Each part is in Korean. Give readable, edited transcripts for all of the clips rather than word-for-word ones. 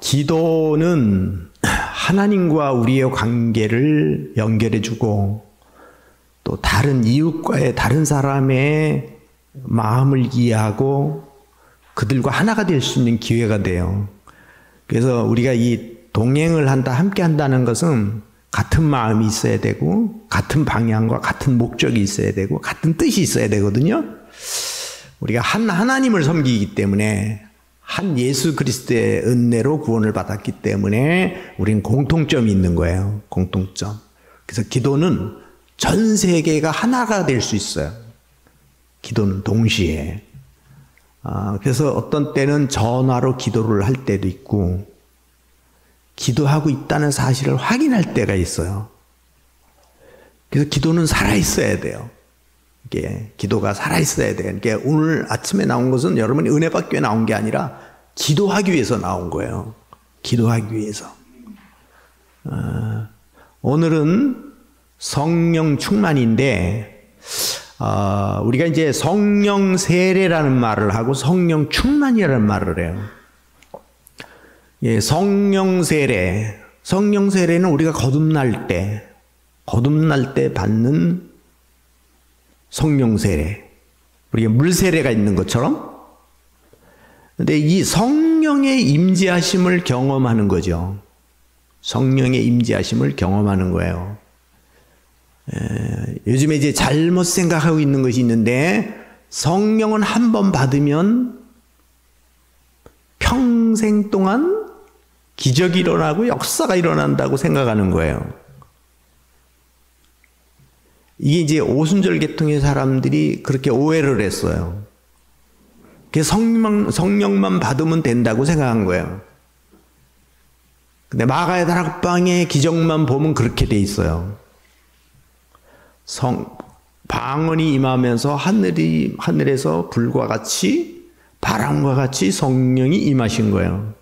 기도는 하나님과 우리의 관계를 연결해주고 또 다른 이웃과의 다른 사람의 마음을 이해하고 그들과 하나가 될 수 있는 기회가 돼요. 그래서 우리가 이 동행을 한다, 함께 한다는 것은 같은 마음이 있어야 되고 같은 방향과 같은 목적이 있어야 되고 같은 뜻이 있어야 되거든요. 우리가 한 하나님을 섬기기 때문에 한 예수 그리스도의 은혜로 구원을 받았기 때문에 우리는 공통점이 있는 거예요. 공통점. 그래서 기도는 전 세계가 하나가 될 수 있어요. 기도는 동시에. 그래서 어떤 때는 전화로 기도를 할 때도 있고 기도하고 있다는 사실을 확인할 때가 있어요. 그래서 기도는 살아있어야 돼요. 이게 기도가 살아있어야 돼요. 그러니까 오늘 아침에 나온 것은 여러분이 은혜 받기 위해 나온 게 아니라 기도하기 위해서 나온 거예요. 기도하기 위해서. 오늘은 성령 충만인데 우리가 이제 성령 세례라는 말을 하고 성령 충만이라는 말을 해요. 예, 성령 세례. 성령 세례는 우리가 거듭날 때 받는 성령 세례. 우리가 물 세례가 있는 것처럼. 근데 이 성령의 임재하심을 경험하는 거죠. 성령의 임재하심을 경험하는 거예요. 요즘에 이제 잘못 생각하고 있는 것이 있는데 성령은 한 번 받으면 평생 동안 기적이 일어나고 역사가 일어난다고 생각하는 거예요. 이게 이제 오순절 계통의 사람들이 그렇게 오해를 했어요. 그래서 성령만 받으면 된다고 생각한 거예요. 근데 마가의 다락방의 기적만 보면 그렇게 돼 있어요. 방언이 임하면서 하늘에서 불과 같이 바람과 같이 성령이 임하신 거예요.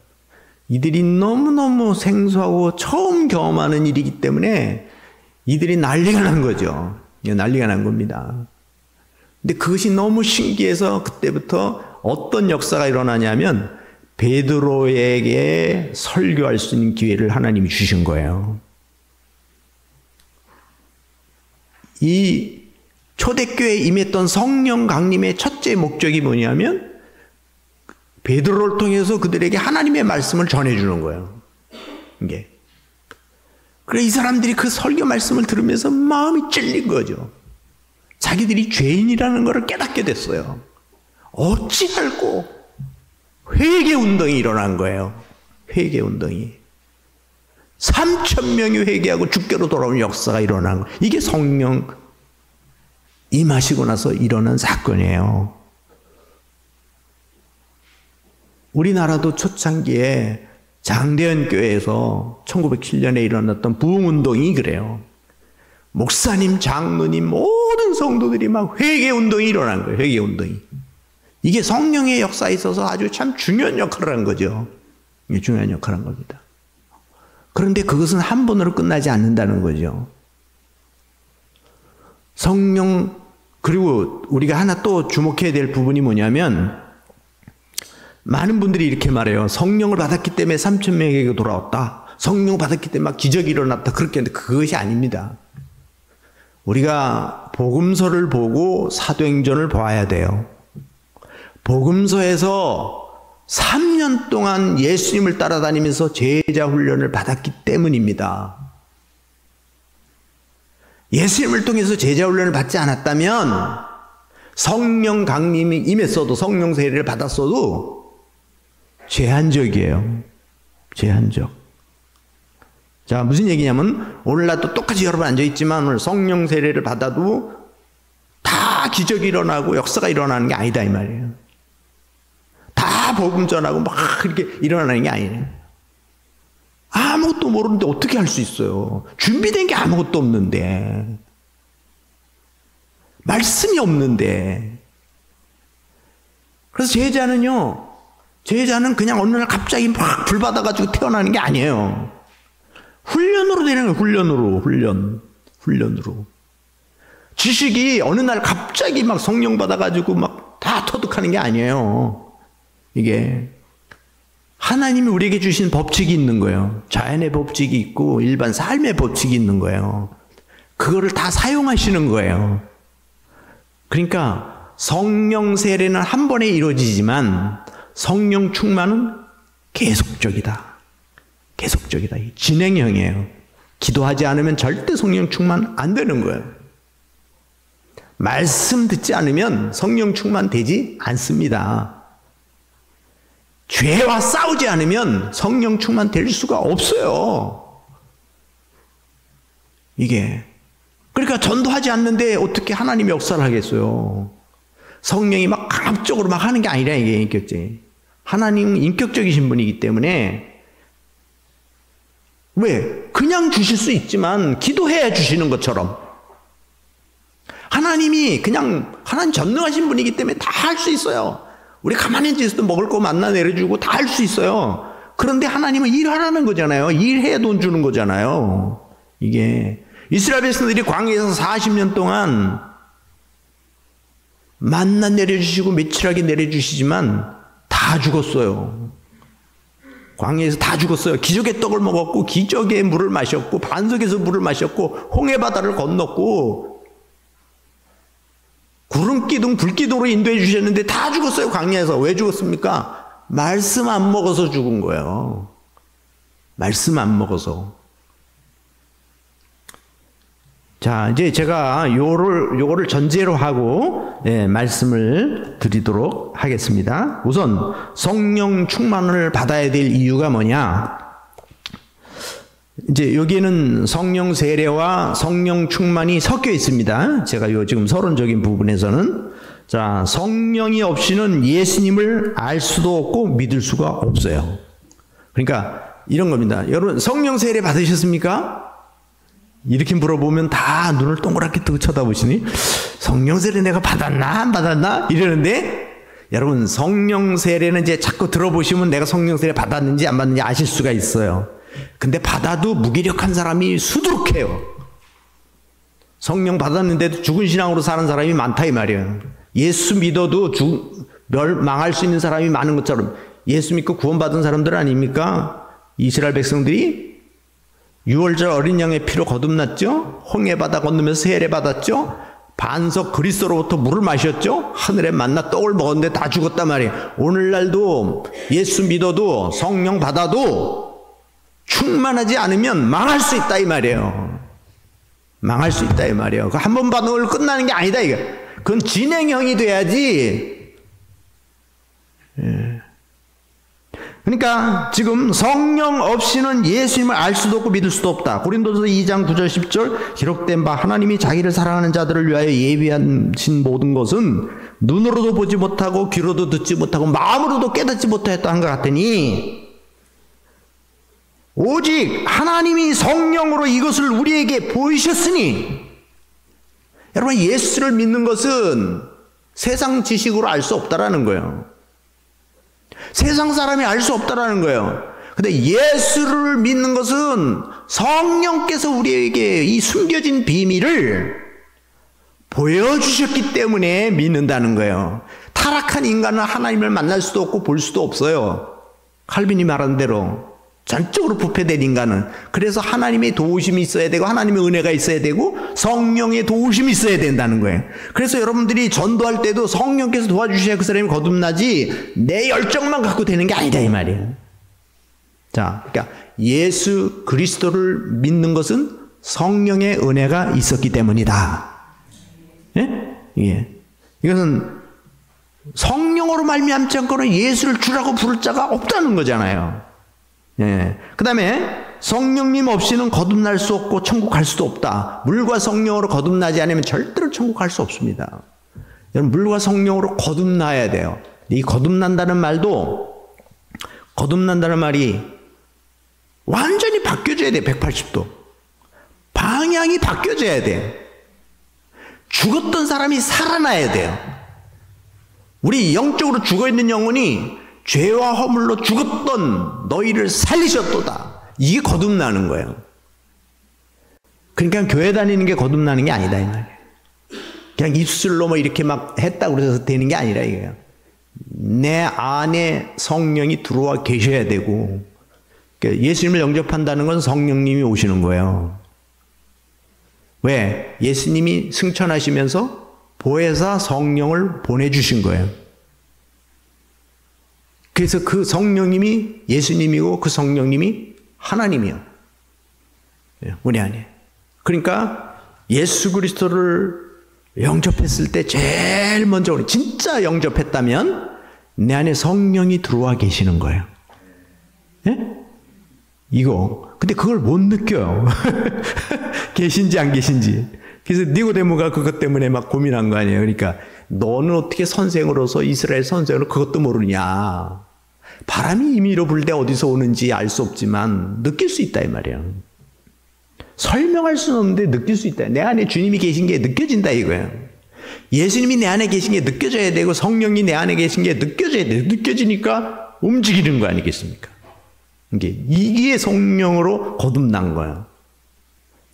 이들이 너무너무 생소하고 처음 경험하는 일이기 때문에 이들이 난리가 난 거죠. 난리가 난 겁니다. 근데 그것이 너무 신기해서 그때부터 어떤 역사가 일어나냐면 베드로에게 설교할 수 있는 기회를 하나님이 주신 거예요. 이 초대교회에 임했던 성령 강림의 첫째 목적이 뭐냐면 베드로를 통해서 그들에게 하나님의 말씀을 전해주는 거예요. 이게. 그래 이 사람들이 그 설교 말씀을 들으면서 마음이 찔린 거죠. 자기들이 죄인이라는 것을 깨닫게 됐어요. 어찌 알고 회개 운동이 일어난 거예요. 회개 운동이. 3,000명이 회개하고 주께로 돌아오는 역사가 일어난 거예요. 이게 성령 임하시고 나서 일어난 사건이에요. 우리나라도 초창기에 장대현 교회에서 1907년에 일어났던 부흥운동이 그래요. 목사님, 장로님, 모든 성도들이 막 회개운동이 일어난 거예요. 회개운동이. 이게 성령의 역사에 있어서 아주 참 중요한 역할을 한 거죠. 이게 중요한 역할을 한 겁니다. 그런데 그것은 한 번으로 끝나지 않는다는 거죠. 성령, 그리고 우리가 하나 또 주목해야 될 부분이 뭐냐면 많은 분들이 이렇게 말해요. 성령을 받았기 때문에 3,000명에게 돌아왔다. 성령 받았기 때문에 막 기적이 일어났다. 그렇게 하는데 그것이 아닙니다. 우리가 복음서를 보고 사도행전을 봐야 돼요. 복음서에서 3년 동안 예수님을 따라다니면서 제자 훈련을 받았기 때문입니다. 예수님을 통해서 제자 훈련을 받지 않았다면 성령 강림이 임했어도 성령 세례를 받았어도 제한적이에요. 제한적. 자, 무슨 얘기냐면 오늘날도 똑같이 여러분 앉아있지만 오늘 성령 세례를 받아도 다 기적이 일어나고 역사가 일어나는 게 아니다 이 말이에요. 다 복음 전하고 막 이렇게 일어나는 게 아니에요. 아무것도 모르는데 어떻게 할 수 있어요? 준비된 게 아무것도 없는데. 말씀이 없는데. 그래서 제자는 그냥 어느 날 갑자기 막 불 받아가지고 태어나는 게 아니에요. 훈련으로 되는 거예요. 훈련으로. 지식이 어느 날 갑자기 막 성령 받아가지고 막 다 터득하는 게 아니에요. 이게. 하나님이 우리에게 주신 법칙이 있는 거예요. 자연의 법칙이 있고 일반 삶의 법칙이 있는 거예요. 그거를 다 사용하시는 거예요. 그러니까 성령 세례는 한 번에 이루어지지만 성령 충만은 계속적이다. 계속적이다. 진행형이에요. 기도하지 않으면 절대 성령 충만 안 되는 거예요. 말씀 듣지 않으면 성령 충만 되지 않습니다. 죄와 싸우지 않으면 성령 충만 될 수가 없어요. 이게. 그러니까 전도하지 않는데 어떻게 하나님이 역사를 하겠어요? 성령이 막 강압적으로 막 하는 게 아니라 이게 인격적이. 하나님은 인격적이신 분이기 때문에 왜? 그냥 주실 수 있지만 기도해야 주시는 것처럼 하나님이 그냥 하나님 전능하신 분이기 때문에 다 할 수 있어요. 우리 가만히 앉아 있어도 먹을 거 만나 내려주고 다 할 수 있어요. 그런데 하나님은 일하라는 거잖아요. 일해야 돈 주는 거잖아요. 이게 이스라엘 백성들이 광야에서 40년 동안 만나 내려주시고 며칠하게 내려주시지만 다 죽었어요. 광야에서 다 죽었어요. 기적의 떡을 먹었고 기적의 물을 마셨고 반석에서 물을 마셨고 홍해바다를 건넜고 구름기둥 불기둥으로 인도해 주셨는데 다 죽었어요. 광야에서. 왜 죽었습니까? 말씀 안 먹어서 죽은 거예요. 말씀 안 먹어서. 자, 이제 제가 요거를 전제로 하고 말씀을 드리도록 하겠습니다. 우선 성령 충만을 받아야 될 이유가 뭐냐? 이제 여기에는 성령 세례와 성령 충만이 섞여 있습니다. 제가 요 지금 서론적인 부분에서는 자, 성령이 없이는 예수님을 알 수도 없고 믿을 수가 없어요. 그러니까 이런 겁니다. 여러분 성령 세례 받으셨습니까? 이렇게 물어보면 다 눈을 동그랗게 뜨고 쳐다보시니 성령 세례 내가 받았나 안 받았나 이러는데 여러분 성령 세례는 이제 자꾸 들어보시면 내가 성령 세례 받았는지 안 받는지 아실 수가 있어요. 근데 받아도 무기력한 사람이 수두룩해요. 성령 받았는데도 죽은 신앙으로 사는 사람이 많다 이 말이에요. 예수 믿어도 망할 수 있는 사람이 많은 것처럼 예수 믿고 구원받은 사람들 아닙니까? 이스라엘 백성들이 6월절 어린 양의 피로 거듭났죠. 홍해바다 건너면서 세례 받았죠. 반석 그리스도로부터 물을 마셨죠. 하늘에 만나 떡을 먹었는데 다 죽었단 말이에요. 오늘날도 예수 믿어도 성령 받아도 충만하지 않으면 망할 수 있다 이 말이에요. 망할 수 있다 이 말이에요. 한 번 받은 걸로 끝나는 게 아니다 이게. 그건 진행형이 돼야지. 그러니까 지금 성령 없이는 예수님을 알 수도 없고 믿을 수도 없다. 고린도서 2장 9절 10절 기록된 바 하나님이 자기를 사랑하는 자들을 위하여 예비하신 모든 것은 눈으로도 보지 못하고 귀로도 듣지 못하고 마음으로도 깨닫지 못하였다 한 것 같으니 오직 하나님이 성령으로 이것을 우리에게 보이셨으니 여러분 예수를 믿는 것은 세상 지식으로 알 수 없다라는 거예요. 세상 사람이 알 수 없다라는 거예요. 근데 예수를 믿는 것은 성령께서 우리에게 이 숨겨진 비밀을 보여주셨기 때문에 믿는다는 거예요. 타락한 인간은 하나님을 만날 수도 없고 볼 수도 없어요. 칼빈이 말한 대로 전적으로 부패된 인간은. 그래서 하나님의 도우심이 있어야 되고 하나님의 은혜가 있어야 되고 성령의 도우심이 있어야 된다는 거예요. 그래서 여러분들이 전도할 때도 성령께서 도와주셔야 그 사람이 거듭나지 내 열정만 갖고 되는 게 아니다 이 말이에요. 자, 그러니까 예수 그리스도를 믿는 것은 성령의 은혜가 있었기 때문이다. 예? 예. 이것은 성령으로 말미암지 않고는 예수를 주라고 부를 자가 없다는 거잖아요. 예. 그 다음에 성령님 없이는 거듭날 수 없고 천국 갈 수도 없다. 물과 성령으로 거듭나지 않으면 절대로 천국 갈 수 없습니다. 여러분 물과 성령으로 거듭나야 돼요. 이 거듭난다는 말도 거듭난다는 말이 완전히 바뀌어져야 돼. 180도 방향이 바뀌어져야 돼. 죽었던 사람이 살아나야 돼요. 우리 영적으로 죽어있는 영혼이 죄와 허물로 죽었던 너희를 살리셨도다. 이게 거듭나는 거예요. 그러니까 교회 다니는 게 거듭나는 게 아니다 이 말이에요. 그냥 입술로 뭐 이렇게 막 했다고 그래서 되는 게 아니라 이거예요. 내 안에 성령이 들어와 계셔야 되고, 그러니까 예수님을 영접한다는 건 성령님이 오시는 거예요. 왜? 예수님이 승천하시면서 보혜사 성령을 보내주신 거예요. 그래서 그 성령님이 예수님이고 그 성령님이 하나님이요. 우리 안에. 그러니까 예수 그리스도를 영접했을 때 제일 먼저 진짜 영접했다면 내 안에 성령이 들어와 계시는 거예요. 예? 이거. 근데 그걸 못 느껴요. 계신지 안 계신지. 그래서 니고데모가 그것 때문에 막 고민한 거 아니에요. 그러니까 너는 어떻게 선생으로서 이스라엘 선생으로 그것도 모르냐. 바람이 임의로 불 때 어디서 오는지 알 수 없지만 느낄 수 있다 이 말이에요. 설명할 수는 없는데 느낄 수 있다. 내 안에 주님이 계신 게 느껴진다 이거예요. 예수님이 내 안에 계신 게 느껴져야 되고 성령이 내 안에 계신 게 느껴져야 돼요. 느껴지니까 움직이는 거 아니겠습니까? 이게 성령으로 거듭난 거예요.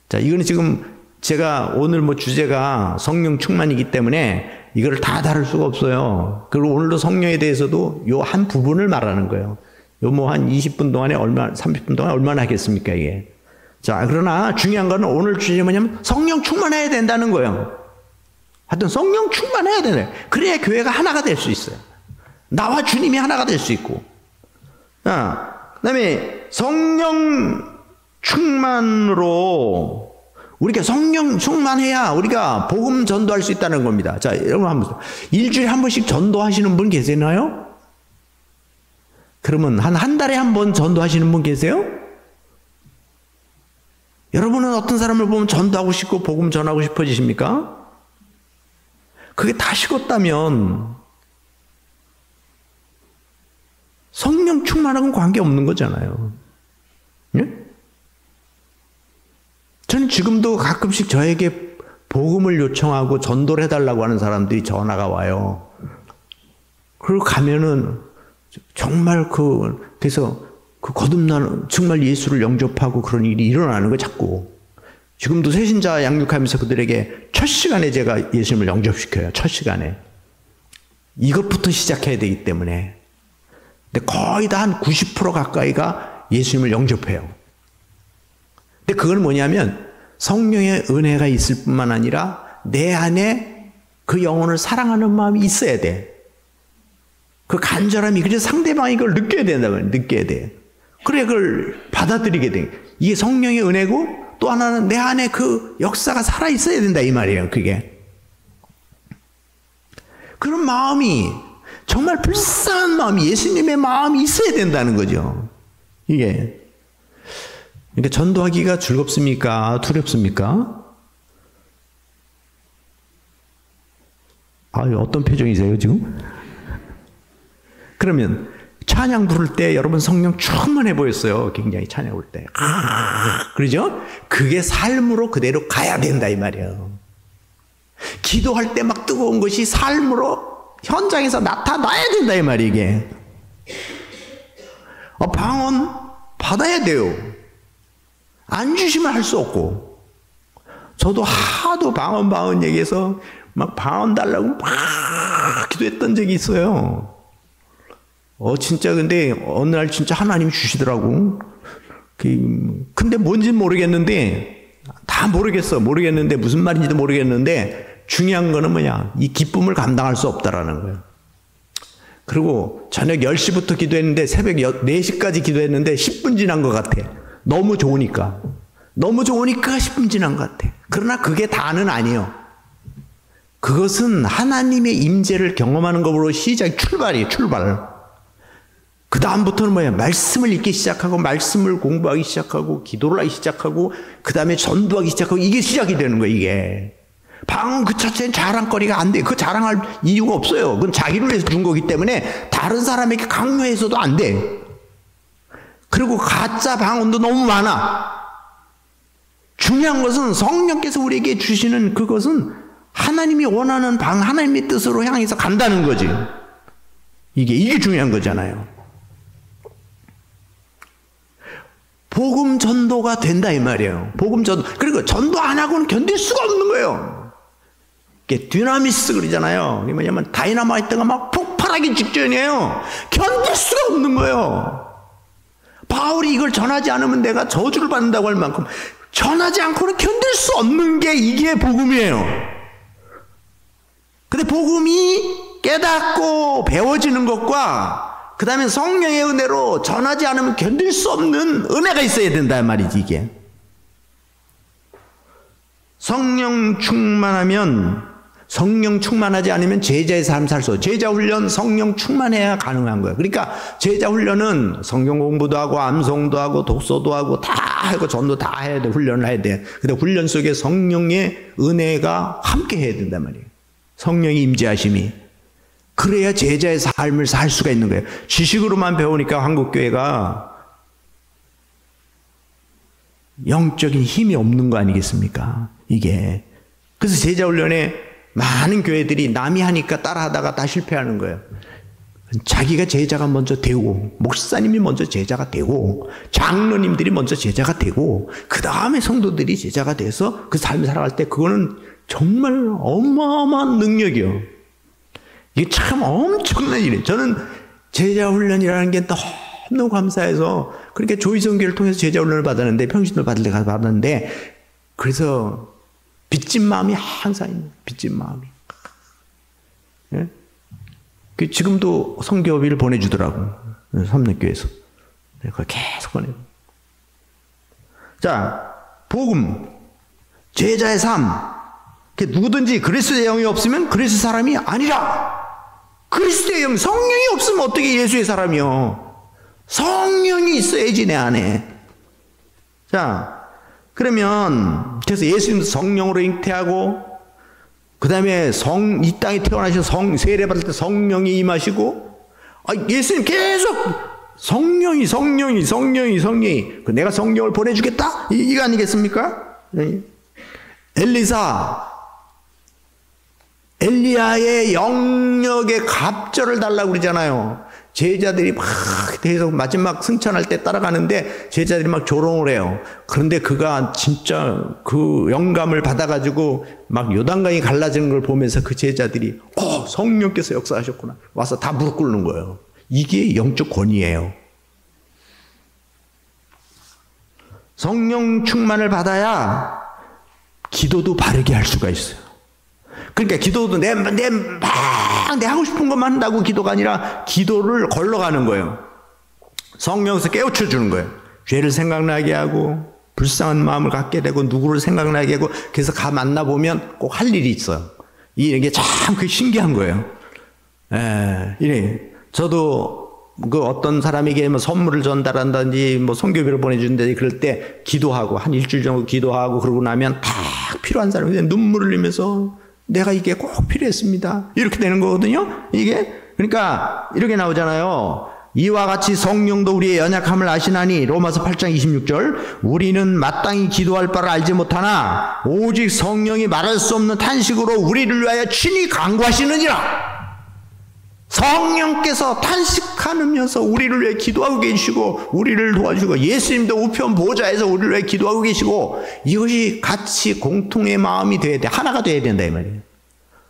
자, 이거는 지금 제가 오늘 뭐 주제가 성령 충만이기 때문에 이거를 다 다룰 수가 없어요. 그리고 오늘도 성령에 대해서도 요 한 부분을 말하는 거예요. 요 뭐 한 20분 동안에 30분 동안에 얼마나 하겠습니까, 이게. 자, 그러나 중요한 거는 오늘 주제가 뭐냐면 성령 충만해야 된다는 거예요. 하여튼 성령 충만해야 되네. 그래야 교회가 하나가 될 수 있어요. 나와 주님이 하나가 될 수 있고. 그 다음에 성령 충만으로 우리가 성령 충만해야 우리가 복음 전도할 수 있다는 겁니다. 자, 여러분 한번 일주일에 한 번씩 전도하시는 분 계시나요? 그러면 한 달에 한 번 전도하시는 분 계세요? 여러분은 어떤 사람을 보면 전도하고 싶고 복음 전하고 싶어지십니까? 그게 다 식었다면 성령 충만하고는 관계없는 거잖아요. 예? 저는 지금도 가끔씩 저에게 복음을 요청하고 전도를 해달라고 하는 사람들이 전화가 와요. 그리고 가면은 정말 그래서 그 거듭나는 정말 예수를 영접하고 그런 일이 일어나는 거 자꾸. 지금도 새신자 양육하면서 그들에게 첫 시간에 제가 예수님을 영접시켜요. 첫 시간에. 이것부터 시작해야 되기 때문에. 근데 거의 다 한 90% 가까이가 예수님을 영접해요. 근데 그건 뭐냐면 성령의 은혜가 있을 뿐만 아니라 내 안에 그 영혼을 사랑하는 마음이 있어야 돼. 그 간절함이, 그래서 상대방이 그걸 느껴야 된다고요. 느껴야 돼. 그래, 그걸 받아들이게 돼. 이게 성령의 은혜고 또 하나는 내 안에 그 역사가 살아있어야 된다 이 말이에요. 그게. 그런 마음이 정말 불쌍한 마음이 예수님의 마음이 있어야 된다는 거죠. 이게. 그러니까 전도하기가 즐겁습니까? 두렵습니까? 어떤 표정이세요 지금? 그러면 찬양 부를 때 여러분 성령 충만해 보였어요. 굉장히 찬양 부를 때. 그러죠? 그게 삶으로 그대로 가야 된다 이 말이에요. 기도할 때 막 뜨거운 것이 삶으로 현장에서 나타나야 된다 이 말이에요. 이게. 방언 받아야 돼요. 안 주시면 할 수 없고. 저도 하도 방언 얘기해서 막 방언 달라고 막 기도했던 적이 있어요. 진짜 근데 어느 날 진짜 하나님이 주시더라고. 근데 뭔지는 모르겠는데 다 모르겠는데 무슨 말인지도 모르겠는데 중요한 거는 뭐냐, 이 기쁨을 감당할 수 없다라는 거예요. 그리고 저녁 10시부터 기도했는데 새벽 4시까지 기도했는데 10분 지난 것 같아. 너무 좋으니까 10분 지난 것 같아. 그러나 그게 다는 아니에요. 그것은 하나님의 임재를 경험하는 것으로 출발이에요. 출발. 그 다음부터는 뭐야? 말씀을 읽기 시작하고 말씀을 공부하기 시작하고 기도를 하기 시작하고 그 다음에 전도하기 시작하고 이게 시작이 되는 거예요. 이게. 방언 그 자체는 자랑거리가 안 돼. 그 자랑할 이유가 없어요. 그건 자기를 위해서 준 거기 때문에 다른 사람에게 강요해서도 안 돼. 그리고 가짜 방언도 너무 많아. 중요한 것은 성령께서 우리에게 주시는 그것은 하나님이 원하는 하나님의 뜻으로 향해서 간다는 거지. 이게 중요한 거잖아요. 복음 전도가 된다 이 말이에요. 복음 전도. 그리고 전도 안 하고는 견딜 수가 없는 거예요. 이게 디나미스 그러잖아요. 이게 뭐냐면 다이너마이트가 막 폭발하는 떠나기 직전이에요. 견딜 수가 없는 거예요. 바울이 이걸 전하지 않으면 내가 저주를 받는다고 할 만큼 전하지 않고는 견딜 수 없는 게 이게 복음이에요. 근데 복음이 깨닫고 배워지는 것과 그 다음에 성령의 은혜로 전하지 않으면 견딜 수 없는 은혜가 있어야 된단 말이지. 이게 성령 충만하지 않으면 제자의 삶 살 수 없어요. 제자 훈련 성령 충만해야 가능한 거예요. 그러니까 제자 훈련은 성경 공부도 하고 암송도 하고 독서도 하고 다 하고 전도 다 해야 돼. 훈련을 해야 돼. 근데 훈련 속에 성령의 은혜가 함께 해야 된단 말이에요. 성령의 임재하심이. 그래야 제자의 삶을 살 수가 있는 거예요. 지식으로만 배우니까 한국교회가 영적인 힘이 없는 거 아니겠습니까? 이게. 그래서 제자 훈련에 많은 교회들이 남이 하니까 따라하다가 다 실패하는 거예요. 자기가 제자가 먼저 되고, 목사님이 먼저 제자가 되고, 장로님들이 먼저 제자가 되고, 그 다음에 성도들이 제자가 돼서 그 삶을 살아갈 때 그거는 정말 어마어마한 능력이요. 이게 참 엄청난 일이에요. 저는 제자 훈련이라는 게 너무 감사해서, 그러니까 조이성교를 통해서 제자 훈련을 받았는데, 평신도를 받을 때 가서 받았는데, 그래서 빚진 마음이 항상 있는, 빚진 마음이. 예? 지금도 선교비를 보내주더라고. 삼력교회에서. 그걸 계속 보내고. 자, 복음. 제자의 삶. 누구든지 그리스도의 영이 없으면 그리스도 사람이 아니라. 그리스도의 영, 성령이 없으면 어떻게 예수의 사람이요? 성령이 있어야지 내 안에. 자, 그러면 그래서 예수님도 성령으로 잉태하고 그 다음에 이 땅에 태어나셔서 세례 받을 때 성령이 임하시고, 예수님 계속 성령이 내가 성령을 보내주겠다 이거 아니겠습니까? 엘리야의 영역의 갑절을 달라고 그러잖아요. 제자들이 막 계속 마지막 승천할 때 따라가는데 제자들이 막 조롱을 해요. 그런데 그가 진짜 그 영감을 받아가지고 막 요단강이 갈라지는 걸 보면서 그 제자들이 성령께서 역사하셨구나. 와서 다 무릎 꿇는 거예요. 이게 영적 권위예요. 성령 충만을 받아야 기도도 바르게 할 수가 있어요. 그러니까 기도도 내 하고 싶은 것만 한다고 기도가 아니라 기도를 걸러가는 거예요. 성령에서 깨우쳐 주는 거예요. 죄를 생각나게 하고 불쌍한 마음을 갖게 되고 누구를 생각나게 하고, 그래서 만나보면 꼭 할 일이 있어요. 이게 참 신기한 거예요. 이래. 저도 그 어떤 사람에게 뭐 선물을 전달한다든지 뭐 선교비를 보내준다든지 그럴 때 기도하고 한 일주일 정도 기도하고 그러고 나면 딱 필요한 사람이 눈물을 흘리면서 내가 이게 꼭 필요했습니다. 이렇게 되는 거거든요. 이게 그러니까 이렇게 나오잖아요. 이와 같이 성령도 우리의 연약함을 아시나니, 로마서 8장 26절, 우리는 마땅히 기도할 바를 알지 못하나 오직 성령이 말할 수 없는 탄식으로 우리를 위하여 친히 간구하시느니라. 성령께서 탄식하면서 우리를 위해 기도하고 계시고 우리를 도와주고, 예수님도 우편 보좌에서 우리를 위해 기도하고 계시고, 이것이 같이 공통의 마음이 돼야 돼. 하나가 돼야 된다 이 말이에요.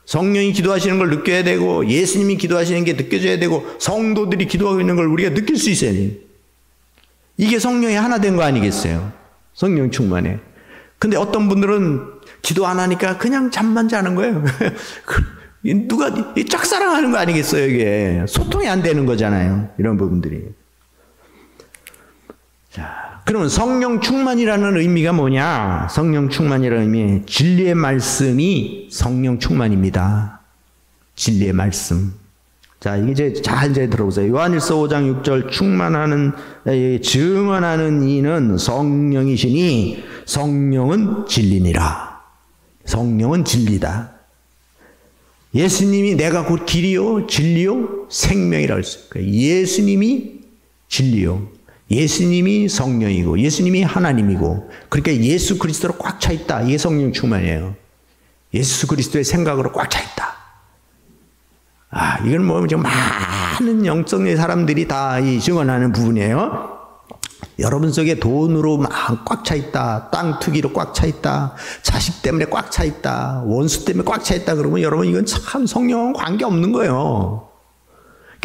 성령이 기도하시는 걸 느껴야 되고 예수님이 기도하시는 게 느껴져야 되고 성도들이 기도하고 있는 걸 우리가 느낄 수 있어야 돼요. 이게 성령이 하나 된 거 아니겠어요? 성령 충만해. 근데 어떤 분들은 기도 안 하니까 그냥 잠만 자는 거예요. 누가 짝사랑하는 거 아니겠어요? 이게 소통이 안 되는 거잖아요. 이런 부분들이. 자, 그러면 성령 충만이라는 의미가 뭐냐? 성령 충만이라는 의미, 진리의 말씀이 성령 충만입니다. 진리의 말씀. 자, 이제 잘 들어보세요. 요한일서 5장 6절, 증언하는 이는 성령이시니 성령은 진리니라. 성령은 진리다. 예수님이 내가 곧 길이요 진리요 생명이라고 했어요. 예수님이 진리요, 예수님이 성령이고 예수님이 하나님이고, 그러니까 예수 그리스도로 꽉 차 있다. 이게 성령 충만이에요. 예수 그리스도의 생각으로 꽉 차 있다. 이건 뭐 많은 영성의 사람들이 다 증언하는 부분이에요. 여러분 속에 돈으로 막 꽉 차 있다, 땅 투기로 꽉 차 있다, 자식 때문에 꽉 차 있다, 원수 때문에 꽉 차 있다 그러면 여러분 이건 참 성령은 관계 없는 거예요.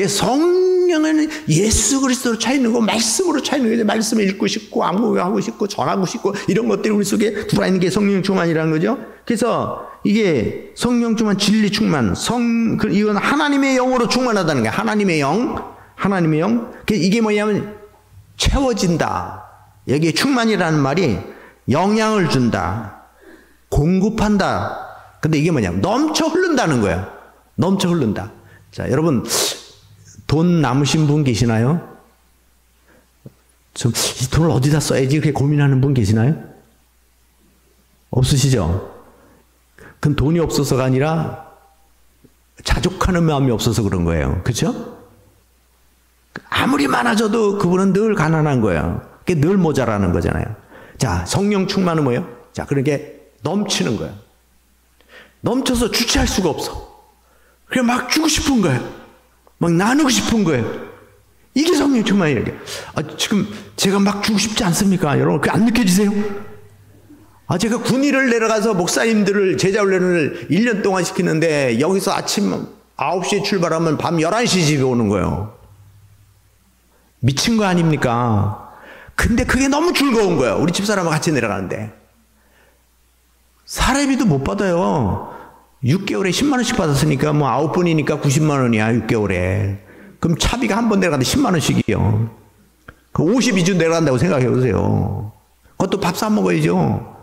성령은 예수 그리스도로 차 있는 거, 말씀으로 차 있는 거죠. 말씀을 읽고 싶고 암송하고 싶고 전하고 싶고 이런 것들이 우리 속에 들어있는 게 성령 충만이라는 거죠. 그래서 이게 성령 충만, 진리 충만, 이건 하나님의 영으로 충만하다는 거예요. 하나님의 영. 이게 뭐냐면 채워진다. 여기 충만이라는 말이 영향을 준다, 공급한다. 근데 이게 뭐냐면 넘쳐 흐른다는 거예요. 넘쳐 흐른다. 자, 여러분 돈 남으신 분 계시나요? 좀 이 돈을 어디다 써야지 그렇게 고민하는 분 계시나요? 없으시죠? 그건 돈이 없어서가 아니라 자족하는 마음이 없어서 그런 거예요. 그렇죠? 아무리 많아져도 그분은 늘 가난한 거예요. 그게 늘 모자라는 거잖아요. 자, 성령 충만은 뭐예요? 자, 그러니까 넘치는 거예요. 넘쳐서 주체할 수가 없어. 그냥 막 주고 싶은 거예요. 막 나누고 싶은 거예요. 이게 성령 충만이라는 게. 지금 제가 막 주고 싶지 않습니까? 여러분, 그게 안 느껴지세요? 제가 군의를 내려가서 목사님들을 제자 훈련을 1년 동안 시키는데 여기서 아침 9시에 출발하면 밤 11시 집에 오는 거예요. 미친 거 아닙니까? 근데 그게 너무 즐거운 거예요. 우리 집사람하고 같이 내려가는데. 사례비도 못 받아요. 6개월에 10만 원씩 받았으니까 뭐 9분이니까 90만 원이야 6개월에. 그럼 차비가 한 번 내려가는데 10만 원씩이요. 그 52주 내려간다고 생각해 보세요. 그것도 밥 사 먹어야죠.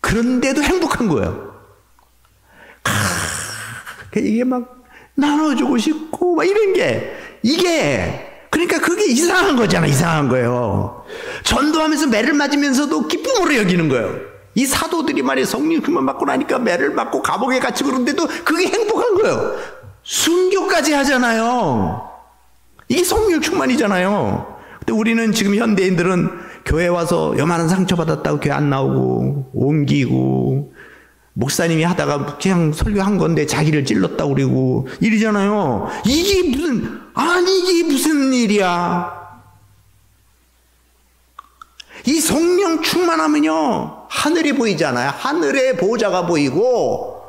그런데도 행복한 거예요. 이게 막 나눠주고 싶고 막 이런 게, 이게 그러니까 그게 이상한 거잖아. 이상한 거예요. 전도하면서 매를 맞으면서도 기쁨으로 여기는 거예요. 이 사도들이 말이야 성령 충만 받고 나니까 매를 맞고 감옥에 갇히고 그런데도 그게 행복한 거예요. 순교까지 하잖아요. 이게 성령 충만이잖아요. 근데 우리는 지금 현대인들은 교회 와서 요만한 상처받았다고 교회 안 나오고 옮기고, 목사님이 하다가 그냥 설교한 건데 자기를 찔렀다고 그러고 이러잖아요. 이게 무슨 일이야. 이 성령 충만하면요 하늘이 보이잖아요. 하늘의 보좌가 보이고,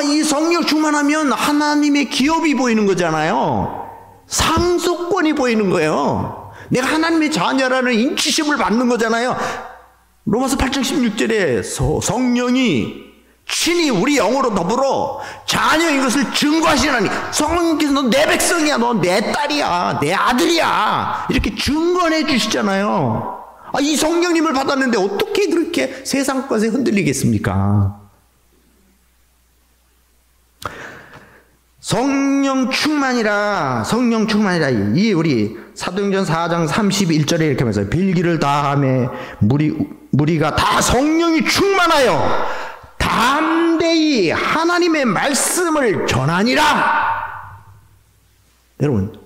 이 성령 충만하면 하나님의 기업이 보이는 거잖아요. 상속권이 보이는 거예요. 내가 하나님의 자녀라는 인치심을 받는 거잖아요. 로마서 8장 16절에 성령이 친히 우리 영으로 더불어 자녀인 것을 증거하시나니, 성령께서 너 내 백성이야, 너 내 딸이야, 내 아들이야, 이렇게 증거해 주시잖아요. 이 성령님을 받았는데 어떻게 그렇게 세상 것에 흔들리겠습니까? 성령 충만이라. 이 우리 사도행전 4장 31절에 이렇게 말해요. 빌기를 다하매 무리가 다 성령이 충만하여 담대히 하나님의 말씀을 전하니라. 여러분,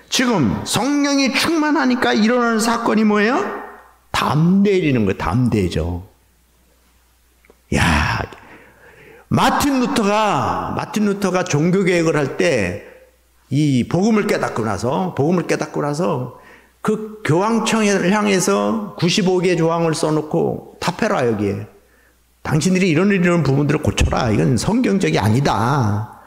지금 성령이 충만하니까 일어나는 사건이 뭐예요? 담대해지는 거예요. 담대해져. 야, 마틴 루터가 종교개혁을 할 때 이 복음을 깨닫고 나서 그 교황청을 향해서 95개 조항을 써놓고 답해라. 여기에 당신들이 이런 부분들을 고쳐라. 이건 성경적이 아니다.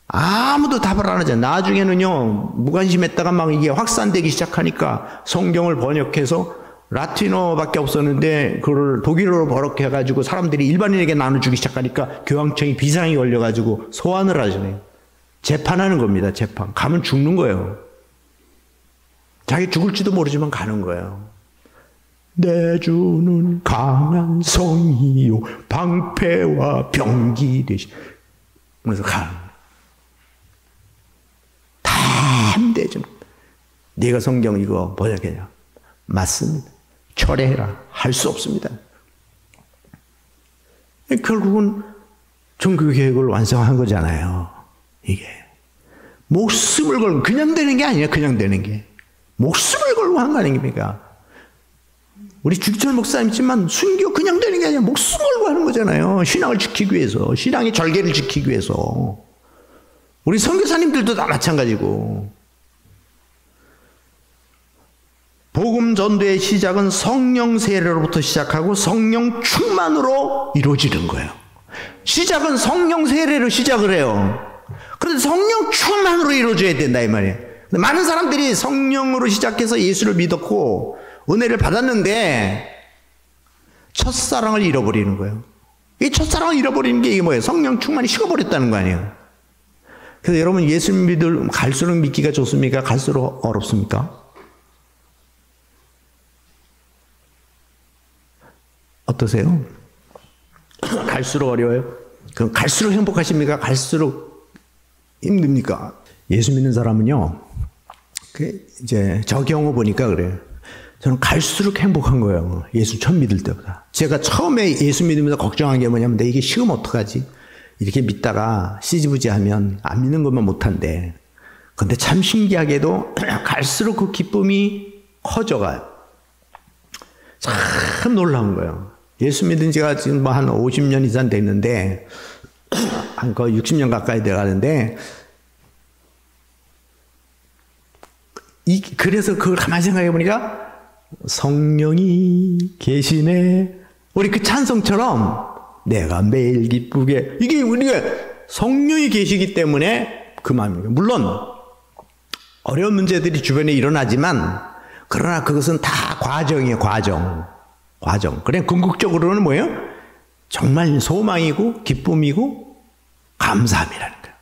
아무도 답을 안 하잖아요. 나중에는요 무관심했다가 막 이게 확산되기 시작하니까 성경을 번역해서 라틴어밖에 없었는데 그걸 독일어로 번역해가지고 사람들이 일반인에게 나눠주기 시작하니까 교황청이 비상이 걸려가지고 소환을 하잖아요. 재판하는 겁니다. 재판. 가면 죽는 거예요. 자기 죽을지도 모르지만 가는 거예요. 내 주는 강한 성이요 방패와 병기 되시. 그래서 가는 거예요. 담대해져. 네가 성경 이거 번역해냐? 맞습니다. 철회해라. 할 수 없습니다. 결국은 종교개혁을 완성한 거잖아요. 이게 목숨을 걸고 그냥 되는 게 아니에요. 그냥 되는 게 목숨을 걸고 한 거 아닙니까? 우리 주기철 목사님이지만 순교 그냥 되는 게 아니라 목숨 걸고 하는 거잖아요. 신앙을 지키기 위해서, 신앙의 절개를 지키기 위해서. 우리 선교사님들도 다 마찬가지고. 복음 전도의 시작은 성령 세례로부터 시작하고 성령 충만으로 이루어지는 거예요. 시작은 성령 세례로 시작을 해요. 그런데 그런데 성령 충만으로 이루어져야 된다 이 말이에요. 근데 많은 사람들이 성령으로 시작해서 예수를 믿었고 은혜를 받았는데 첫사랑을 잃어버리는 거예요. 이 첫사랑을 잃어버리는 게 이게 뭐예요? 성령 충만이 식어버렸다는 거 아니에요. 그래서 여러분 예수 믿을 갈수록 믿기가 좋습니까? 갈수록 어렵습니까? 어떠세요? 갈수록 어려워요? 그럼 갈수록 행복하십니까? 갈수록 힘듭니까? 예수 믿는 사람은요, 이제 저 경우 보니까 그래요. 저는 갈수록 행복한 거예요. 예수 처음 믿을 때보다. 제가 처음에 예수 믿으면서 걱정한 게 뭐냐면, 내 이게 식으면 어떡하지? 이렇게 믿다가 시지부지하면 안 믿는 것만 못한대. 근데 참 신기하게도 갈수록 그 기쁨이 커져가요. 참 놀라운 거예요. 예수 믿은 지가 지금 뭐 한 50년 이상 됐는데, 한 거의 60년 가까이 돼가는데, 그래서 그걸 가만히 생각해 보니까, 성령이 계시네. 우리 그 찬송처럼, 내가 매일 기쁘게, 이게 우리가 성령이 계시기 때문에 그 마음입니다. 물론, 어려운 문제들이 주변에 일어나지만, 그러나 그것은 다 과정이에요, 과정. 그냥 궁극적으로는 뭐예요? 정말 소망이고, 기쁨이고, 감사함이라는 거예요.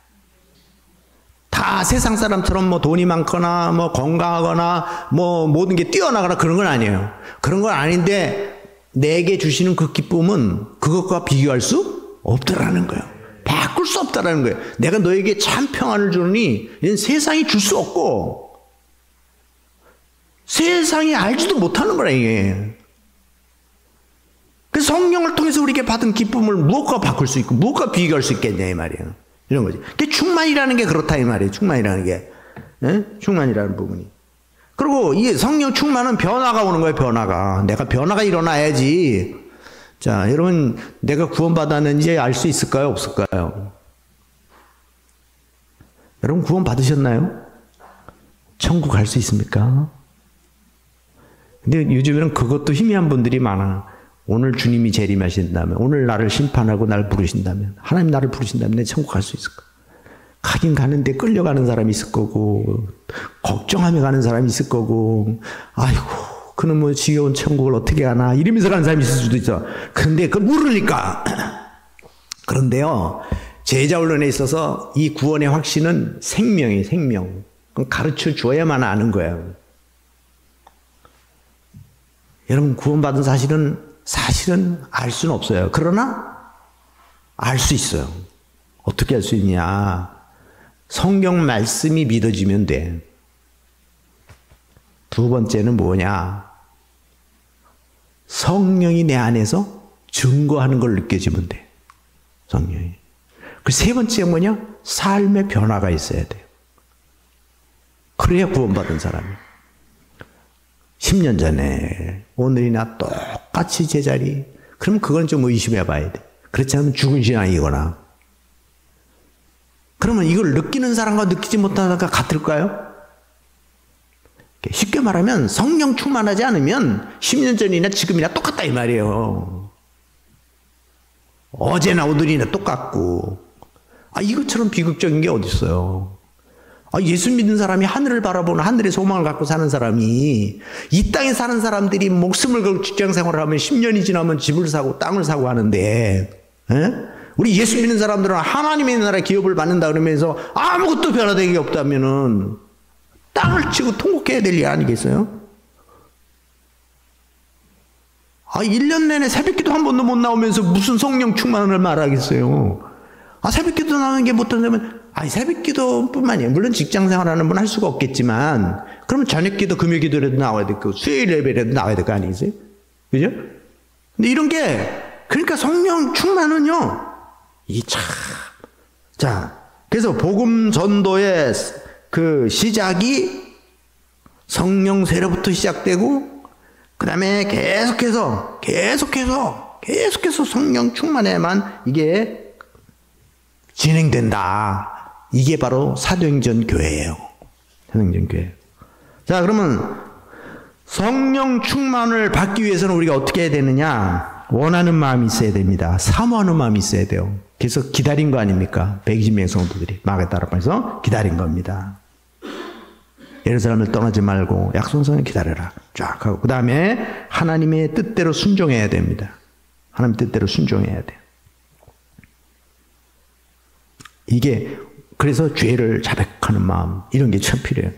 다 세상 사람처럼 뭐 돈이 많거나, 뭐 건강하거나, 뭐 모든 게 뛰어나거나 그런 건 아니에요. 그런 건 아닌데, 내게 주시는 그 기쁨은 그것과 비교할 수 없다라는 거예요. 바꿀 수 없다라는 거예요. 내가 너에게 참 평안을 주니, 이건 세상이 줄 수 없고, 세상이 알지도 못하는 거라, 이게. 그 성령을 통해서 우리에게 받은 기쁨을 무엇과 바꿀 수 있고, 무엇과 비교할 수 있겠냐, 이 말이에요. 이런 거지. 그 충만이라는 게 그렇다, 이 말이에요. 충만이라는 게. 네? 충만이라는 부분이. 그리고 이 성령 충만은 변화가 오는 거예요, 변화가. 내가 변화가 일어나야지. 자, 여러분, 내가 구원받았는지 알 수 있을까요, 없을까요? 여러분, 구원 받으셨나요? 천국 갈 수 있습니까? 근데 요즘에는 그것도 희미한 분들이 많아. 오늘 주님이 재림하신다면, 오늘 나를 심판하고 나를 부르신다면, 하나님 나를 부르신다면 내 천국 갈 수 있을까? 가긴 가는데 끌려가는 사람이 있을 거고, 걱정하며 가는 사람이 있을 거고, 아이고, 그는 뭐 지겨운 천국을 어떻게 가나, 이러면서 가는 사람이 있을 수도 있어. 그런데 그걸 모르니까. 그런데요, 제자훈련에 있어서 이 구원의 확신은 생명이에요, 생명. 그럼 가르쳐 줘야만 아는 거예요. 여러분, 구원받은 사실은 알 수는 없어요. 그러나, 알 수 있어요. 어떻게 알 수 있냐. 성경 말씀이 믿어지면 돼. 두 번째는 뭐냐. 성령이 내 안에서 증거하는 걸 느껴지면 돼. 성령이. 그 세 번째는 뭐냐? 삶의 변화가 있어야 돼요. 그래야 구원받은 사람이. 10년 전에 오늘이나 똑같이 제자리. 그럼 그건 좀 의심해 봐야 돼. 그렇지 않으면 죽은 신앙이거나. 그러면 이걸 느끼는 사람과 느끼지 못하는 사람과 같을까요? 쉽게 말하면 성령 충만하지 않으면 10년 전이나 지금이나 똑같다 이 말이에요. 어제나 오늘이나 똑같고. 이것처럼 비극적인 게 어디 있어요. 예수 믿는 사람이 하늘을 바라보는 하늘의 소망을 갖고 사는 사람이 이 땅에 사는 사람들이 목숨을 걸고 직장 생활을 하면 10년이 지나면 집을 사고 땅을 사고 하는데 우리 예수 믿는 사람들은 하나님의 나라 기업을 받는다 그러면서 아무것도 변화된 게 없다면은 땅을 치고 통곡해야 될 일 아니겠어요? 1년 내내 새벽기도 한 번도 못 나오면서 무슨 성령 충만을 말하겠어요? 새벽기도 나오는 게 못한다면 새벽기도뿐만이 아니라 물론 직장생활하는 분 할 수가 없겠지만 그러면 저녁기도 금요기도라도 나와야 되고 수요일 예배라도 나와야 될 거 아니겠어요? 그죠? 근데 이런 게 그러니까 성령 충만은요 자 그래서 복음 전도의 그 시작이 성령 세례부터 시작되고 그 다음에 계속해서 성령 충만에만 이게 진행된다. 이게 바로 사도행전 교회예요. 사도행전 교회. 자, 그러면 성령 충만을 받기 위해서는 우리가 어떻게 해야 되느냐? 원하는 마음이 있어야 됩니다. 사모하는 마음이 있어야 돼요. 그래서 기다린 거 아닙니까? 120명 성도들이 마가다락방에서 기다린 겁니다. 예루살렘을 떠나지 말고 약속성에 기다려라. 쫙 하고 그 다음에 하나님의 뜻대로 순종해야 됩니다. 하나님 뜻대로 순종해야 돼요. 이게 그래서 죄를 자백하는 마음 이런 게 참 필요해요.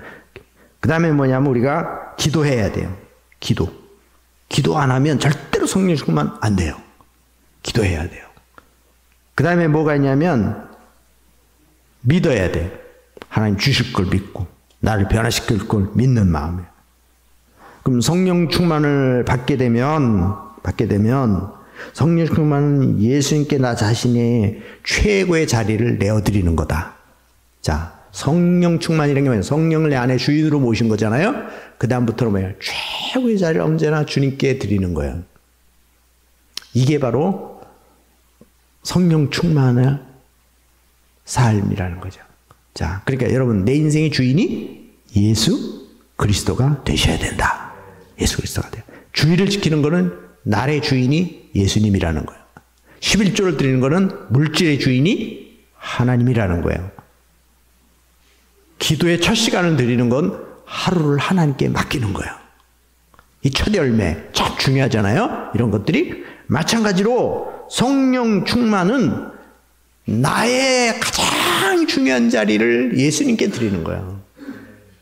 그 다음에 뭐냐면 우리가 기도해야 돼요. 기도 안 하면 절대로 성령 충만 안 돼요. 기도해야 돼요. 그 다음에 뭐가 있냐면 믿어야 돼요. 하나님 주실 걸 믿고 나를 변화시킬 걸 믿는 마음이에요. 그럼 성령 충만을 받게 되면 성령 충만은 예수님께 나 자신의 최고의 자리를 내어드리는 거다. 자, 성령 충만이라는 게 뭐예요? 성령을 내 안에 주인으로 모신 거잖아요. 그 다음부터는 뭐예요? 최고의 자리를 언제나 주님께 드리는 거예요. 이게 바로 성령 충만의 삶이라는 거죠. 자, 그러니까 여러분 내 인생의 주인이 예수 그리스도가 되셔야 된다. 예수 그리스도가 돼요. 주의를 지키는 거는 나의 주인이 예수님이라는 거예요. 11조를 드리는 거는 물질의 주인이 하나님이라는 거예요. 기도의 첫 시간을 드리는 건 하루를 하나님께 맡기는 거예요. 이 첫 열매, 참 중요하잖아요. 이런 것들이 마찬가지로 성령 충만은 나의 가장 중요한 자리를 예수님께 드리는 거예요.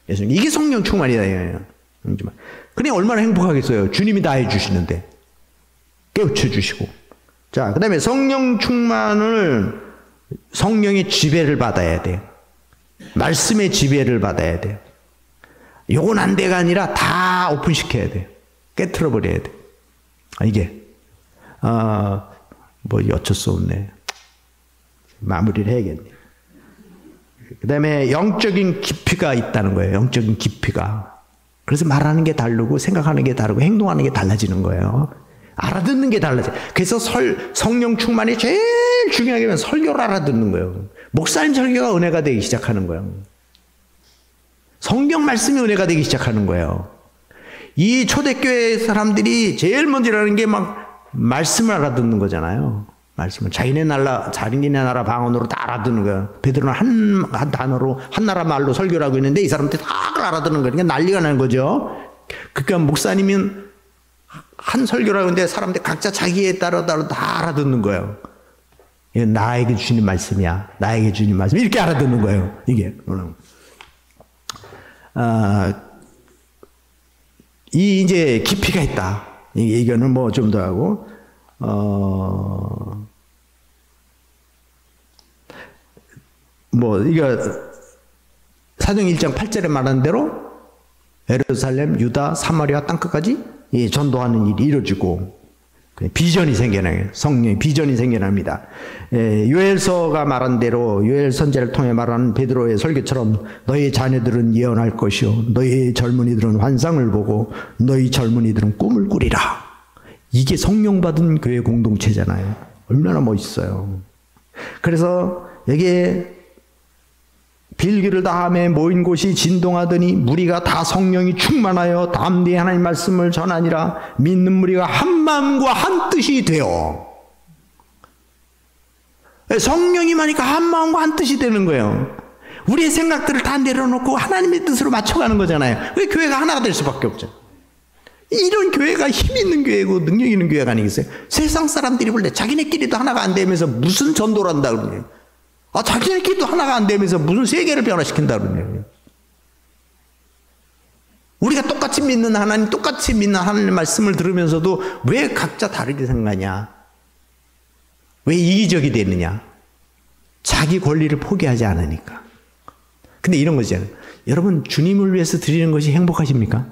예수님, 이게 성령 충만이다. 그냥 얼마나 행복하겠어요. 주님이 다 해주시는데 깨우쳐 주시고. 자, 그 다음에 성령 충만을 성령의 지배를 받아야 돼요. 말씀의 지배를 받아야 돼요. 요건 안 돼가 아니라 다 오픈시켜야 돼요. 깨트려 버려야 돼요. 이게 뭐 어쩔 수 없네. 마무리를 해야겠네. 그 다음에 영적인 깊이가 있다는 거예요. 영적인 깊이가. 그래서 말하는 게 다르고 생각하는 게 다르고 행동하는 게 달라지는 거예요. 알아듣는 게 달라져요. 그래서 성령 충만이 제일 중요한 게 설교를 알아듣는 거예요. 목사님 설교가 은혜가 되기 시작하는 거예요. 성경 말씀이 은혜가 되기 시작하는 거예요. 이 초대교회 사람들이 제일 먼저 하는 게 막 말씀을 알아듣는 거잖아요. 말씀을 자기네 나라 방언으로 다 알아듣는 거예요. 베드로는 한 단어로 한 나라 말로 설교를 하고 있는데 이 사람들이 다 그걸 알아듣는 거예요. 그러니까 난리가 나는 거죠. 그러니까 목사님은 한 설교를 하는데 사람들이 각자 자기에 따라 다 알아듣는 거예요. 이건 나에게 주시는 말씀이야. 나에게 주시는 말씀. 이렇게 알아듣는 거예요. 이게. 이 이제 깊이가 있다. 이거는 뭐 좀 더 하고, 이거 사도행 1장 8절에 말한 대로 예루살렘, 유다, 사마리아 땅끝까지 전도하는 일이 이루어지고 비전이 생겨나요. 성령의 비전이 생겨납니다. 요엘서가 말한 대로 요엘 선지자를 통해 말하는 베드로의 설교처럼 너희 자녀들은 예언할 것이요 너희 젊은이들은 환상을 보고 너희 젊은이들은 꿈을 꾸리라. 이게 성령 받은 교회 공동체잖아요. 얼마나 멋있어요. 그래서 여기에 빌기를 다함에 모인 곳이 진동하더니 무리가 다 성령이 충만하여 담대히 하나님 말씀을 전하니라. 믿는 무리가 한 마음과 한 뜻이 되어. 성령이 많으니까 한 마음과 한 뜻이 되는 거예요. 우리의 생각들을 다 내려놓고 하나님의 뜻으로 맞춰가는 거잖아요. 왜 교회가 하나가 될 수밖에 없죠. 이런 교회가 힘 있는 교회고 능력 있는 교회가 아니겠어요? 세상 사람들이 볼 때 자기네끼리도 하나가 안 되면서 무슨 전도를 한다 그러냐. 자기네끼리도 하나가 안 되면서 무슨 세계를 변화시킨다 그러냐. 우리가 똑같이 믿는 하나님, 똑같이 믿는 하나님의 말씀을 들으면서도 왜 각자 다르게 생각하냐? 왜 이기적이 되느냐? 자기 권리를 포기하지 않으니까. 근데 이런 거잖아요. 여러분, 주님을 위해서 드리는 것이 행복하십니까?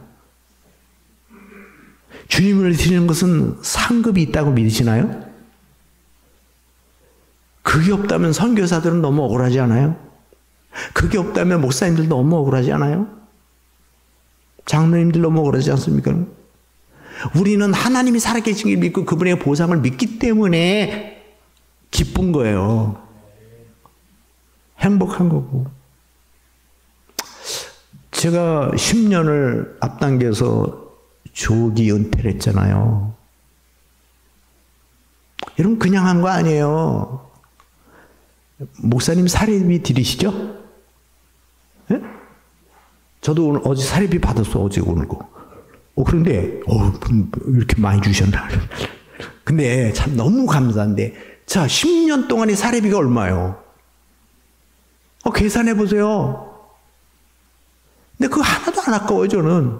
주님을 드리는 것은 상급이 있다고 믿으시나요? 그게 없다면 선교사들은 너무 억울하지 않아요? 그게 없다면 목사님들 너무 억울하지 않아요? 장로님들 너무 억울하지 않습니까? 우리는 하나님이 살아계신 걸 믿고 그분의 보상을 믿기 때문에 기쁜 거예요. 행복한 거고. 제가 10년을 앞당겨서 조기 은퇴를 했잖아요. 여러분 그냥 한 거 아니에요. 목사님 사례비 드리시죠? 예? 저도 오늘 어제 사례비 받았어. 어제 오늘 거. 그런데 이렇게 많이 주셨나? 근데 참 너무 감사한데, 자, 10년 동안의 사례비가 얼마예요? 계산해 보세요. 근데 그거 하나도 안 아까워요, 저는.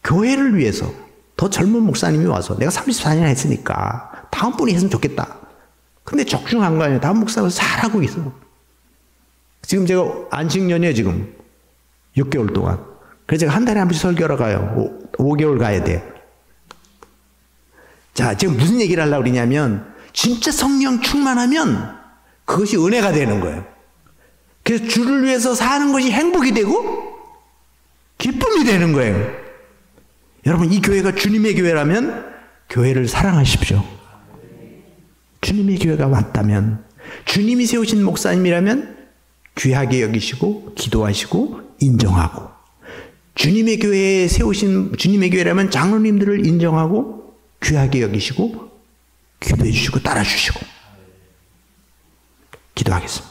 교회를 위해서 더 젊은 목사님이 와서 내가 34년 했으니까 다음 분이 했으면 좋겠다. 근데 적중한 거 아니에요. 다음 목사가 잘하고 있어. 지금 제가 안식년이에요, 지금. 6개월 동안. 그래서 제가 한 달에 한 번씩 설교하러 가요. 5개월 가야 돼. 자, 지금 무슨 얘기를 하려고 그러냐면, 진짜 성령 충만하면 그것이 은혜가 되는 거예요. 그래서 주를 위해서 사는 것이 행복이 되고 기쁨이 되는 거예요. 여러분, 이 교회가 주님의 교회라면 교회를 사랑하십시오. 주님의 교회가 맞다면, 주님이 세우신 목사님이라면 귀하게 여기시고 기도하시고 인정하고, 주님의 교회에 세우신 주님의 교회라면 장로님들을 인정하고 귀하게 여기시고 기도해 주시고 따라 주시고. 기도하겠습니다.